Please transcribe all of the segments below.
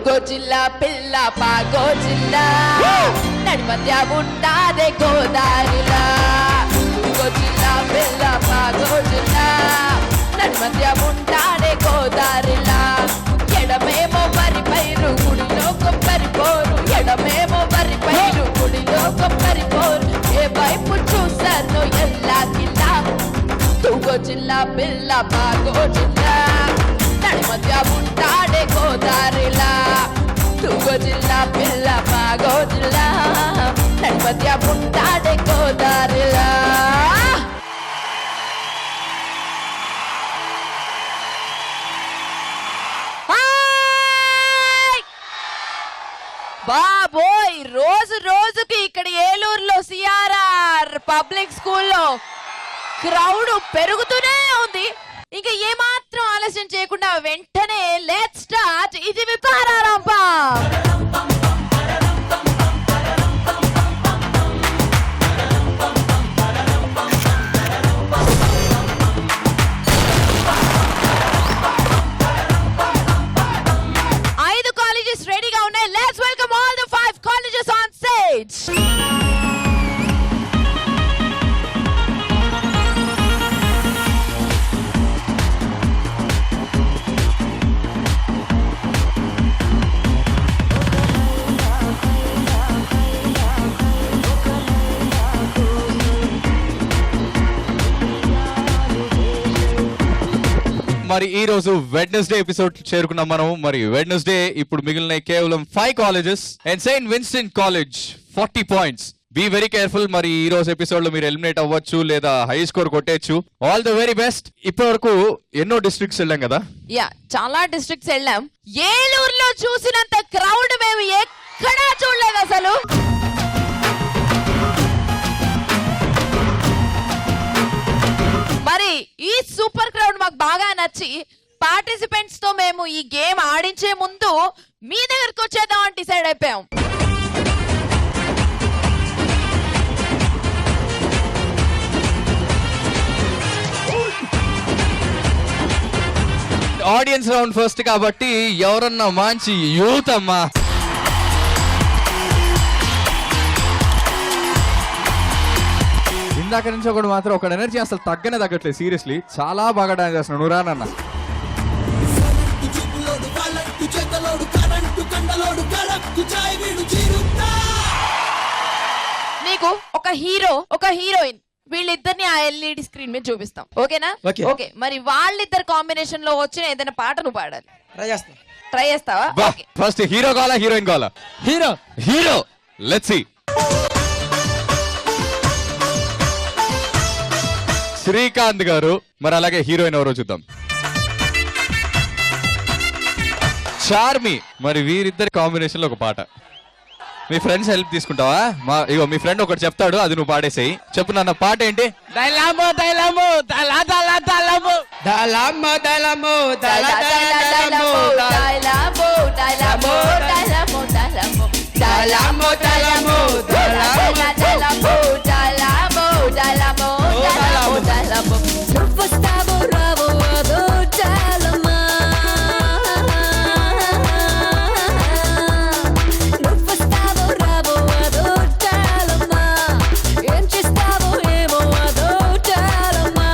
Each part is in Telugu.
గోజిల్లా పిల్ల పాగోజిల్లా నడి మధ్య ఉంటాదే గోదారిలా గోజిల్లా పిల్ల పాగోజిల్లా నడి మధ్య ఉంటాడే గోదారిలా ఎడమేమో వరి పైరు గుడిలో కొబ్బరి పోరు ఎడమేమో వరి పైరు గుడిలో కొబ్బరి పోరు ఏ వైపు చూసాను ఎల్లా కిల్లా గోజిల్లా పిల్ల పాగోజిల్లా నడి మధ్య ఉంటాడే గోదారిలా గోజిల్లా పిల్ల పాగోజిల్లా నడి మధ్య ఉంటాడే గోదారిలా. బాబోయ్, రోజు రోజుకి ఇక్కడ ఏలూరులో సిఆర్ఆర్ పబ్లిక్ స్కూల్లో క్రౌడ్ పెరుగుతూనే ఉంది. ఇంకా ఏమాత్రం ఆలస్యం చేయకుండా వెంటనే లెట్స్ స్టార్ట్ ఇది విపారారంప. ఐదు కాలేజెస్ రెడీగా ఉన్నాయి. Let's welcome all the 5 colleges on stage. మరి ఈ రోజు వెడ్నెస్డే ఎపిసోడ్ చేరుకున్నాం మనం. మరి వెడ్నెస్డే ఇప్పుడు మిగిలిన కేవలం 5 colleges and Saint Vincent college 40 points. Be very careful. మరి ఈ రోజు ఎపిసోడ్ లో మీరు ఎలిమినేట్ అవ్వచ్చు లేదా హై స్కోర్ కొట్టేచ్చు. All the very best. ఇప్పటి వరకు ఎన్నో డిస్ట్రిక్ట్స్ వెళ్ళాం కదా? యా, చాలా డిస్ట్రిక్ట్స్ వెళ్ళాం. ఏలూరులో చూసినంత క్రౌడ్ మేము ఎక్కడా చూడలేదు అసలు. మరి ఈ సూపర్ క్రౌడ్ మాకు బాగా నచ్చి పార్టిసిపెంట్స్ తో మేము ఈ గేమ్ ఆడించే ముందు మీ దగ్గరకు వచ్చేద్దాం అని డిసైడ్ అయిపోయాం. ఆడియన్స్ రౌండ్ ఫస్ట్ కాబట్టి ఎవరన్నా మంచి యూత్ అమ్మా. ఇందాక నుంచి ఒకటి మాత్రం ఒక ఎనర్జీ అసలు తగ్గనే తగ్గట్లేదు. సీరియస్లీ చాలా బాగా డాన్స్ చేస్తున్నాడు. నువ్వు రానన్నా. నీకు ఒక హీరో ఒక హీరోయిన్ వీళ్ళిద్దరిని ఆ ఎల్ఈడి స్క్రీన్ మీద చూపిస్తాం. ఓకేనా? ఓకే. మరి వాళ్ళిద్దరు కాంబినేషన్ లో వచ్చిన ఏదైనా పాట నువ్వు పాడాలి. ట్రై చేస్తావా? ఫస్ట్ హీరో కావాలా హీరోయిన్ కావాలా? Hero. Hero. Let's see. Srikanth garu. మరి అలాగే హీరోయిన్ ఎవరో చూద్దాం. చార్మి. మరి వీరిద్దరి కాంబినేషన్ లో ఒక పాట. మీ ఫ్రెండ్స్ హెల్ప్ తీసుకుంటావా? ఇగో మీ ఫ్రెండ్ ఒకటి చెప్తాడు, అది నువ్వు పాడేసేయి. చెప్పు నాన్న, పాట ఏంటి? దైలామో దైలామో దలా దలా దలామో దలామో దలామో దలా దలా దలామో దైలామో దైలామో దైలామో దైలామో దలామో దలామో దలామో దైలామో దైలామో దైలామో దైలామో దైలామో నువ్వొస్తావో రావో అదో చాలమ్మా నువ్వొస్తావో రావో అదో చాలమ్మా ఏం చేస్తావో ఏమో అదో చాలమ్మా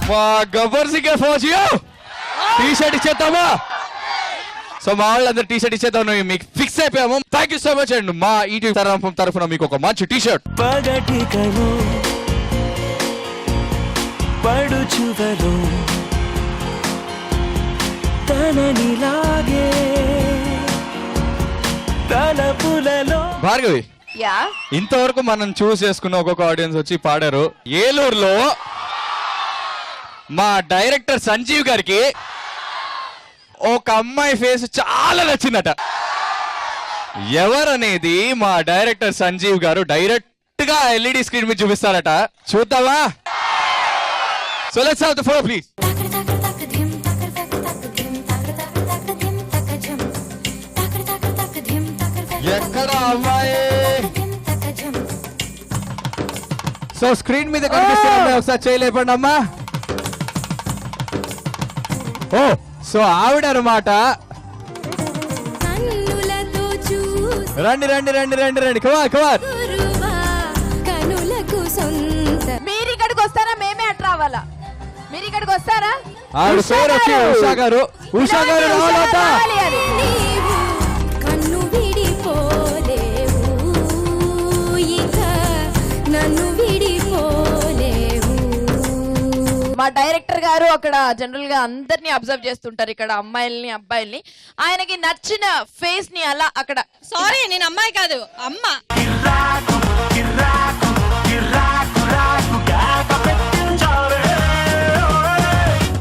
మా గబ్బర్ సింగ్ ఫౌజియో టీ షర్ట్ ఇచ్చేద్దామా? సో మా వాళ్ళందరూ టీ షర్ట్ ఇచ్చేద్దాం మీకు ఫిక్స్ అయిపోయాము. Thank you so much and మా ఈటీ తరఫున మీకు ఒక మంచి టీ షర్ట్. పగటికలో పడుచువలో తననిలాగే తలపులలో. భార్గవి, యా ఇంతవరకు మనం చూస్ చేసుకున్న ఒక్కొక్క ఆడియన్స్ వచ్చి పాడారు. ఏలూరులో మా డైరెక్టర్ సంజీవ్ గారికి ఒక అమ్మాయి ఫేస్ చాలా నచ్చిందట. ఎవరనేది మా డైరెక్టర్ సంజీవ్ గారు డైరెక్ట్ గా ఎల్ఈడి స్క్రీన్ మీద చూపిస్తారట. చూద్దామా? So let's have the photo please. ఎక్కడ అమ్మాయి? సో స్క్రీన్ మీద కనిపిస్తున్న ఒకసారి చేయలేపండి అమ్మా. ఓ సో ఆవిడ అనమాట. రండి రండి రండి రండి రండి, కమాన్ కమాన్. మీరు ఇక్కడికి వస్తారా? మేమే అట్లా రావాలా? మీరు ఇక్కడికి వస్తారా? ఆవిడ పేరు వచ్చి ఉషా గారు. ఉషా గారు రావాలట. కన్ను విడిపోలేవు ఇక నన్ను విడిపోలేవు. మా డైరెక్టర్ గారు అక్కడ జనరల్ గా అందరినీ అబ్జర్వ్ చేస్తుంటారు, ఇక్కడ అమ్మాయిల్ని అబ్బాయిల్ని. ఆయనకి నచ్చిన ఫేస్ ని అలా అక్కడ. సారీ, నేను అమ్మాయి కాదు, అమ్మ.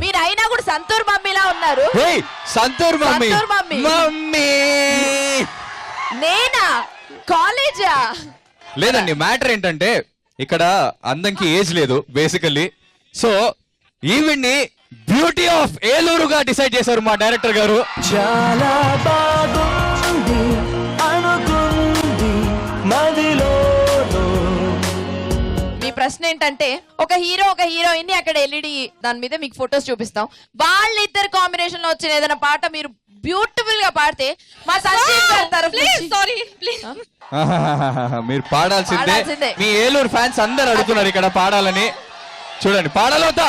మీరు అయినా కూడా సంతూర్ మమ్మీలా ఉన్నారు. Santoor mummy. Santoor mummy. Mummy నేనా? కాలేజా? లేదండి, మ్యాటర్ ఏంటంటే ఇక్కడ అందంకి ఏజ్ లేదు బేసికల్లీ. సో ఈవిడ్ని బ్యూటీ ఆఫ్ ఏలూరుగా డిసైడ్ చేశారు మా డైరెక్టర్ గారు. చాలా బాగుంది అనుకుంది మదిలో. మీ ప్రశ్న ఏంటంటే ఒక హీరో ఒక హీరోయిన్ ని అక్కడ ఎల్ఈడి దాని మీద మీకు ఫొటోస్ చూపిస్తాం. వాళ్ళిద్దరు కాంబినేషన్ లో వచ్చిన ఏదైనా పాట మీరు బ్యూటిఫుల్ గా పాడితే మా సంజీవ్ గారి తరఫు నుంచి సారీ ప్లీజ్. మీరు పాడాల్సిందే. పాడాల్సిందే. మీ ఏలూరు ఫ్యాన్స్ అందరు అడుగుతున్నారు ఇక్కడ పాడాలని. చూడండి, పాడాలవుతా.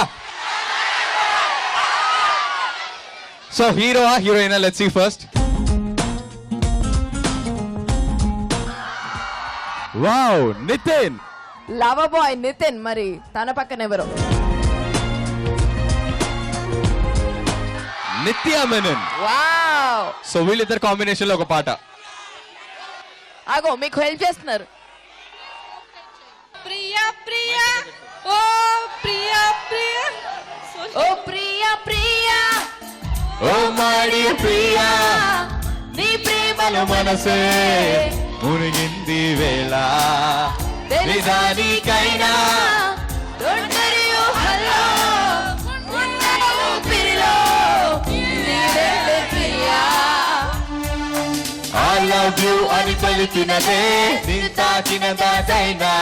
So hero heroine let's see first. Wow, Nithin. Love boy Nithin. మరి తన పక్కన ఎవరు? నిత్య మెనన్. వావ్. సో వీళ్ళిద్దరు కాంబినేషన్ లో ఒక పాట. అగో మీకు హెల్ప్ చేస్తున్నారు. ప్రియా ప్రియా ఓ ప్రియా ప్రియా ఓ ప్రియా ప్రియా ఓ మాడి ప్రియా, నీ ప్రేమలో మనసే మునిగింది వేళ నిదానికైనా ఒంటరి ఊహల్లో ఉన్న ఊపిరిలో నీవే ప్రియా. I love you అని పలికినదే నిన్ను తాకిన దాటైనా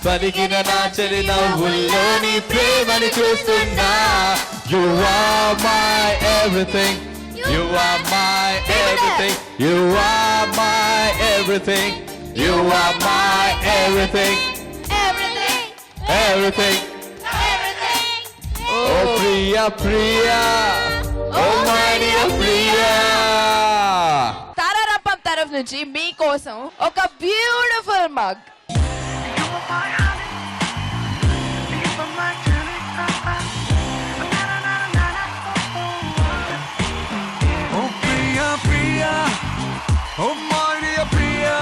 పలికిన నా చెలి నవ్వుల్లో నీ ప్రేమని చూస్తున్నా. You are my everything, you are my everything, you are my everything, you are my everything, Everything, everything. everything. Oh Priya Priya, oh my dear Priya. తారారప్పం తరఫు నుంచి మీకోసం ఒక beautiful mug. Oh Priya Priya, oh my dear Priya.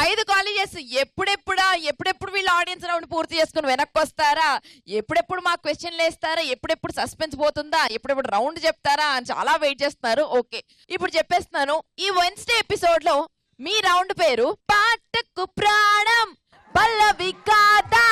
5 colleges ఎప్పుడెప్పుడు వీళ్ళ ఆడియన్స్ రౌండ్ పూర్తి చేసుకుని వెనక్కి వస్తారా, ఎప్పుడెప్పుడు మాకు క్వశ్చన్లు వేస్తారా, ఎప్పుడెప్పుడు సస్పెన్స్ పోతుందా, ఎప్పుడెప్పుడు రౌండ్ చెప్తారా అని చాలా వెయిట్ చేస్తున్నారు. ఓకే, ఇప్పుడు చెప్పేస్తున్నాను. ఈ వెన్స్డే ఎపిసోడ్ లో మీ రౌండ్ పేరు పాటకు ప్రాణం పల్లవి కాదా.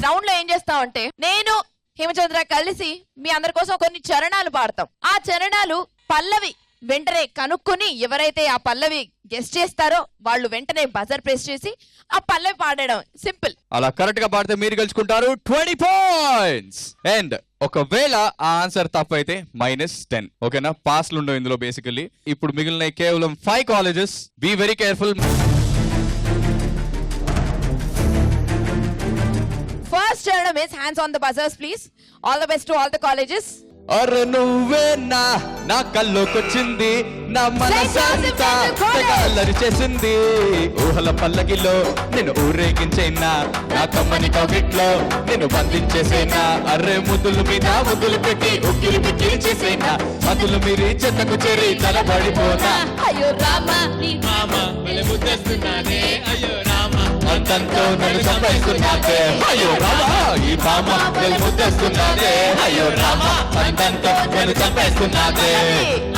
రౌండ్ లో ఏం చేస్తామంటే నేను హేమచంద్ర కలిసి మీ అందరి కోసం కొన్ని చరణాలు పాడతాం. ఆ చరణాలు పల్లవి వెంటనే కనుక్కొని ఎవరైతే ఆ పల్లవి గెస్ట్ చేస్తారో వాళ్ళు వెంటనే బజర్ ప్రెస్ చేసి ఆ పల్లవి పాడడం. సింపుల్. అలా కరెక్ట్ గా పాడితే మీరు గెలుచుకుంటారు 20 పాయింట్స్. అండ్ ఒకవేళ ఆ ఆన్సర్ తప్పైతే -10. ఓకేనా? పాస్లు ఉండవు ఇందులో బేసికల్లీ. ఇప్పుడు మిగిలిన కేవలం 5 colleges. Be very careful. Next చరణం is hands on the buzzers please. All the best to all the colleges. అరే నువ్వే నా కల్లోకొచ్చింది, నా మనసంతా అల్లరి చేసింది. ఊహల పల్లకిలో నిన్ను ఊరేగించేనా, నా కమ్మని కవిట్లో నిన్ను బంధించేసేనా. అర్రే ముద్దులు మీద ముద్దులు పెట్టి ఉక్కిరి పిక్కిరి చేసేనా, మద్దులు మీరి చెత్తకు చేరి తలబడిపోనా. అయ్యో రామ అంతంతో నన్ను సంపేస్తున్నాదే, అయ్యో రామా ఈ భామ ముద్దస్తున్నాదే. అయ్యో రామా అంతంతో నన్ను సంపేస్తున్నాదే.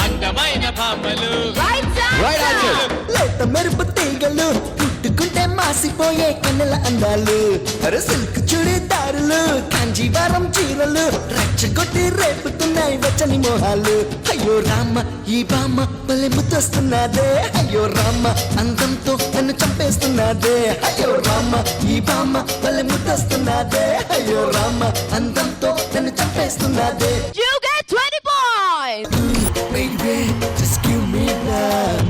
అందమైన భామలు రైట్ ఆన్సర్. లేత మెరుపు తీగలు పుట్టుకుంటే మాసిపోయే కన్నెల అందాలు. అరే సిల్క్ చుడిదారులు కాంజీవరం చీరలు రెచ్చగొట్టి రేపుతున్నాయి వెచ్చని మోహాలు. అయ్యో రామ ఈ బామ్మ భలే ముద్దొస్తున్నదే. అయ్యో రామ అందంతో నన్ను చంపేస్తున్నదే. అయ్యో రామ ఈ బామ్మ భలే ముద్దొస్తున్నదే. అయ్యో రామ అందంతో నన్ను చంపేస్తున్నదే. You get 20 points. Baby, just give me love.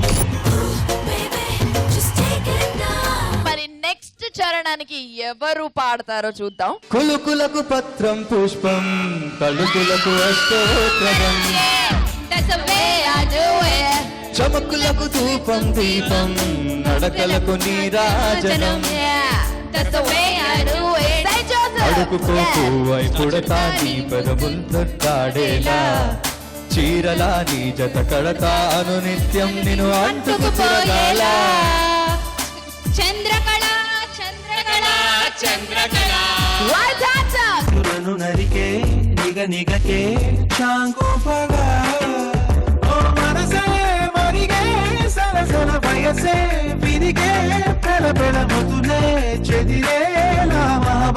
మరి నెక్స్ట్ చరణానికి ఎవరు పాడతారో చూద్దాం. కులుకులకు పత్రం పుష్పం, తలుకులకు అష్టోత్తరం, That's the way I do it. చమకులకు ధూపం దీపం, నడకలకు నీరాజనం. That's the way I do it. Say Joseph. అడుగుకోకు అయిపుడతా నీ పదముల్లాడేలా, చీరలా నీ జత కడతాను నిత్యం నిన్ను అంటుకు తిరగాల. చంద్రకళ చంద్రకళ చంద్రకళ. Right answer. సురను నరికే నిగకే చాంగు పగా. ఓ మనసే మరిగే సరసన వయసే విరిగే పెడ పెడ ముతులే చెదిరేలా.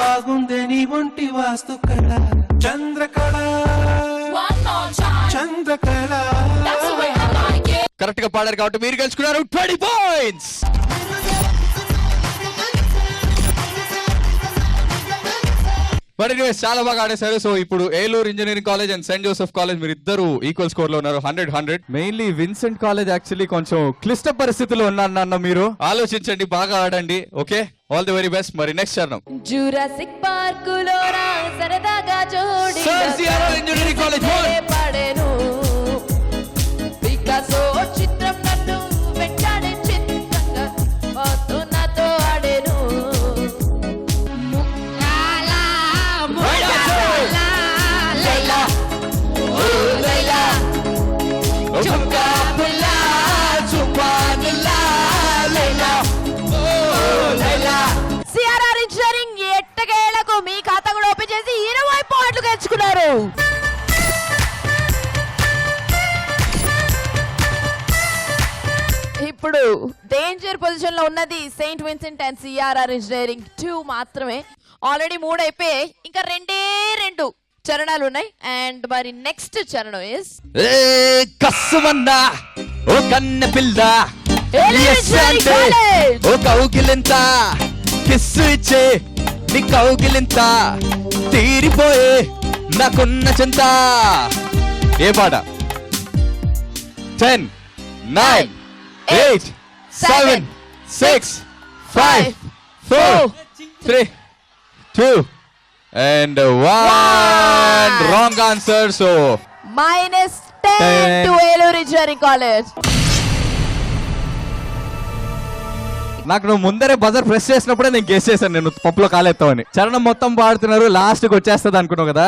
బాగుందే నీ ఒంటి వాస్తు కళ చంద్రకళ చంద్రకళ. కరెక్ట్ గా పాడారు కాబట్టి మీరు గెలుచుకున్నారు 20 పాయింట్స్. మరి చాలా బాగా ఆడేశారు. సో ఇప్పుడు Eluru engineering college and Saint Joseph college మీరు ఇద్దరు ఈక్వల్ స్కోర్ లో ఉన్నారు, 100. మెయిన్లీ విన్సెంట్ కాలేజ్ యాక్చువల్లీ కొంచెం క్లిష్ట పరిస్థితుల్లో ఉన్నారన్న మీరు ఆలోచించండి, బాగా ఆడండి. Okay, all the very best. మరి నెక్స్ట్ చరణం జూరాసిక్ పార్కులో రా సరదాగా జోడి Sir, CRR Engineering College, one. పడేను. పికాసో చిత్రం నన్ను వెంటాడే చిత్రంగా నాతో ఆడేను. లైలా ఓ లైలా చుక్కా పుల్లా చుపానులా లైలా ఓ లైలా. సిఆర్ఆర్ ఇంజనీరింగ్ ఎట్టకేళ్లకు మీ ఖాతా కూడా ఓపెన్ చేసి 20 పాయింట్లు గెలుచుకున్నారు. ఇప్పుడు డేంజర్ పొజిషన్ లో ఉన్నది Saint Vincent and CRR engineering 2 మాత్రమే. ఆల్రెడీ 3 అయిపోయాయి, ఇంకా 2 చరణాలు ఉన్నాయి. అండ్ మరి నెక్స్ట్ చరణం ఇస్ కస్సుమన్నా ఓ కన్నె పిల్ల, ఏలూరు ఇంజనీరింగ్ కాలేజ్. ఓ కౌగిలింత కిస్సు ఇచ్చే నీ కౌగిలింత తీరిపోయే నాకున్న చింత. ఏ పాట? 10 9 8 7 6 5 4 3 2 and 1 wrong answer. So -10 to Eluru engineering college. నాకు నువ్వు ముందరే బజర్ ప్రెస్ చేసినప్పుడే నేను గెస్ చేశాను నేను పప్పులో కాలేస్తావని. చరణం మొత్తం పాడుతున్నారు, లాస్ట్ కి వచ్చేస్తుంది అనుకున్నావు కదా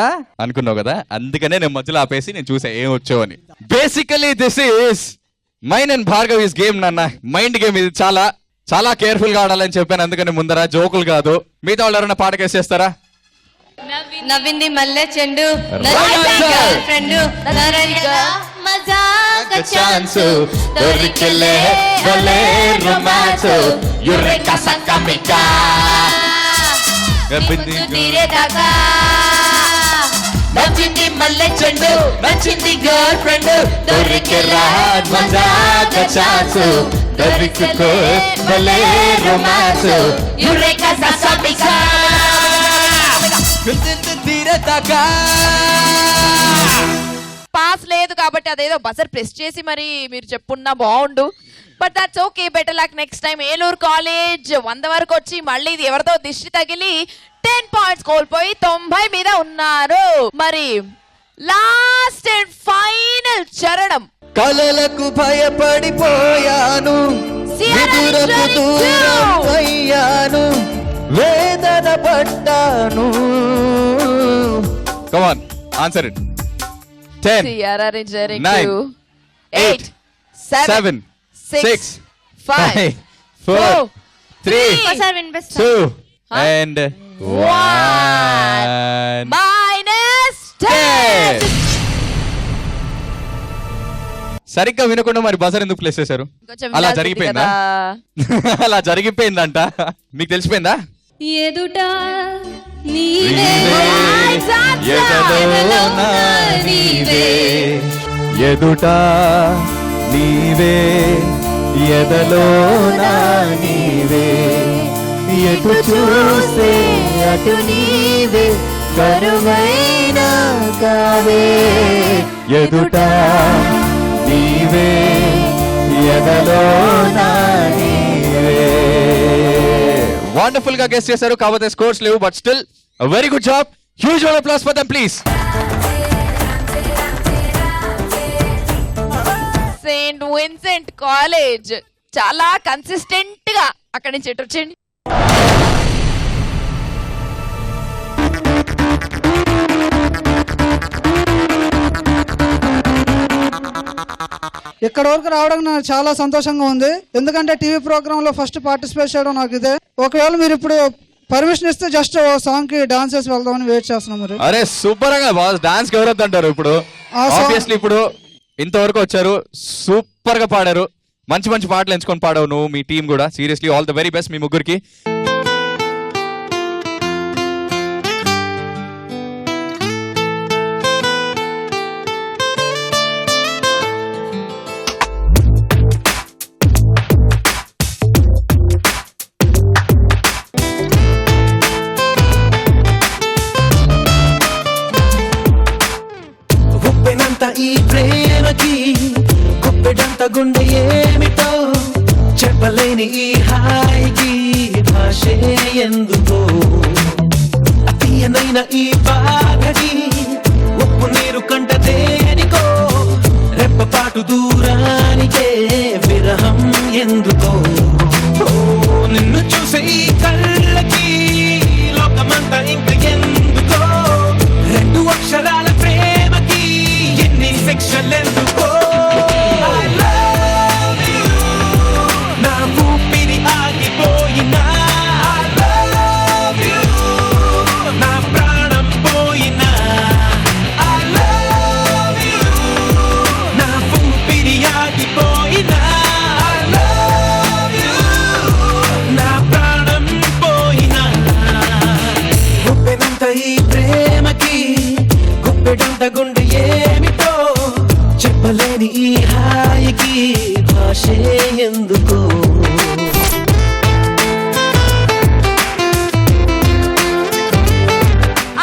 అందుకనే నేను మధ్యలో ఆపేసి నేను చూసా ఏం వచ్చావని. Basically this is mine and Bhargavi's game నాన్న, మైండ్ గేమ్. ఇది చాలా చాలా కేర్ఫుల్ గా ఆడాలని చెప్పాను, అందుకని ముందర జోకులు కాదు. మిగతా వాళ్ళు ఎవరైనా పాట కేసేస్తారా? నవ్వింది మల్లె చెండు ఫ్రెండ్ ఛాన్స్ దొరికిలే భలే రొమాన్స్ యురేకా సక్కమికా నచ్చింది మల్లె చెండు నచ్చింది గర్ల్ ఫ్రెండ్ దొరికిరా మజాక ఛాన్స్ దొరికికో భలే రొమాన్స్ యురేకా సక్కమికా పాస్ లేదు కాబట్టి అదేదో బజర్ ప్రెస్ చేసి మరి మీరు చెప్పున్నా బాగుండు. But that's okay, better luck next time. Eluru college 100 వరకు వచ్చి మళ్ళీ ఇది ఎవరితో దిష్టి తగిలి 10 పాయింట్స్ కోల్పోయి 90 మీద ఉన్నారు. మరి లాస్ట్ అండ్ ఫైనల్ చరణం. కలలకు భయపడిపోయాను, విదురపు దూరం అయ్యాను, వేదన పడ్డాను. Come on, answer it. 10, CRR Engineering 9, 8, 7, 6, 5, 4, 3, ఒకసారి వినిపిస్తా 2, and 1. -10. సరిగ్గా వినకుండా మరి బజర్ ఎందుకు ప్లేస్ చేశారు? కొంచెం అలా వినాల్సింది జరిగిపోయిందా? కదా. అలా జరిగిపోయిందంట. మీకు తెలిసిపోయిందా? ఎదుట నీవే ఎదలోన నీవే, ఎదుట నీవే, ఎదలోన నీవే, ఎటు చూస్తే అటు నీవే, కరువైన కావే, ఎదుట నీవే, ఎదలోన నీవే. వండర్ఫుల్ గా గెస్ చేశారు, కాకపోతే స్కోర్స్ లేవు, but still very good job. Huge round of applause for them please. Saint Vincent college చాలా కన్సిస్టెంట్ గా అక్కడి నుంచి ఎటు వచ్చేయండి. ఇక్కడ వరకు రావడం నాకు చాలా సంతోషంగా ఉంది, ఎందుకంటే టీవీ ప్రోగ్రామ్ లో ఫస్ట్ పార్టిసిపేట్ చేయడం నాకు ఇదే. ఒకవేళ మీరు ఇప్పుడు పర్మిషన్ ఇస్తే జస్ట్ సాంగ్ కి డాన్స్ చేసి వెళ్దామని వెయిట్ చేస్తున్నాం. మరి అరే సూపర్ గా బాస్, డాన్స్ కి ఎవరొద్దు అంటారు? ఇప్పుడు ఆబ్వియస్లీ ఇప్పుడు ఇంతవరకు వచ్చారు, సూపర్ గా పాడారు, మంచి మంచి పాటలు ఎంచుకొని పాడావు నువ్వు, మీ టీం కూడా. Seriously all the very best మీ ముగ్గురికి. ఉప్పెనంత ఈ ప్రేమకి గుప్పెడంత గుండె ఏమిటో, చెప్పలేని ఈ హాయికి భాషే ఎందుకో, తీయనైన ఈ బాధకి ఉప్పు నీరు కంట దేనికో, రెప్పపాటు దూరానికే విరహం ఎందుకో. ఓ నిన్ను చూసే ఈ కళ్ళకి లోకమంతా ఇంక ఎందుకో, 2 అక్షరాల ప్రేమకి ఎన్ని శిక్షలెందుకో. I love you, నా ఊపిరి ఆగిపోయినా I love you, నా ప్రాణం పోయినా I love you, నా ఊపిరి ఆగిపోయినా I love you, నా ప్రాణం పోయినా. ఉప్పెనంత ఈ ప్రేమకి గుప్పెడంత గుండె ఏమిటో, చెప్పలేని ఈ హాయికి భాషే ఎందుకో.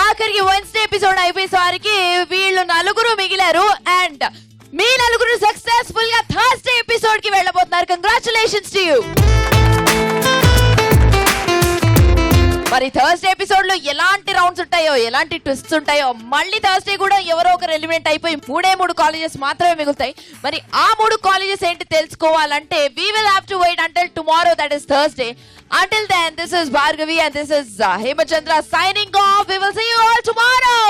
ఆఖరికి వెన్స్డే ఎపిసోడ్ అయిపోయేసరికి వీళ్ళు 4 మిగిలారు. అండ్ మీ 4 సక్సెస్ఫుల్ గా థర్స్డే ఎపిసోడ్ కి వెళ్ళబోతున్నారు. Congratulations to you. మరి థర్స్డే ఎపిసోడ్ లో ఎలాంటి రౌండ్స్ ఉంటాయో, ఎలాంటి ట్విస్ట్స్ ఉంటాయో, మళ్ళీ థర్స్డే కూడా ఎవరో ఒకరు ఎలిమినేట్ అయిపోయి 3 కాలేజెస్ మాత్రమే మిగులుతాయి. మరి ఆ 3 కాలేజెస్ ఏంటి తెలుసుకోవాలంటే we will have to wait until tomorrow, that is Thursday. Until then, this is Bhargavi and this is Hemachandra signing off. We will see you all tomorrow.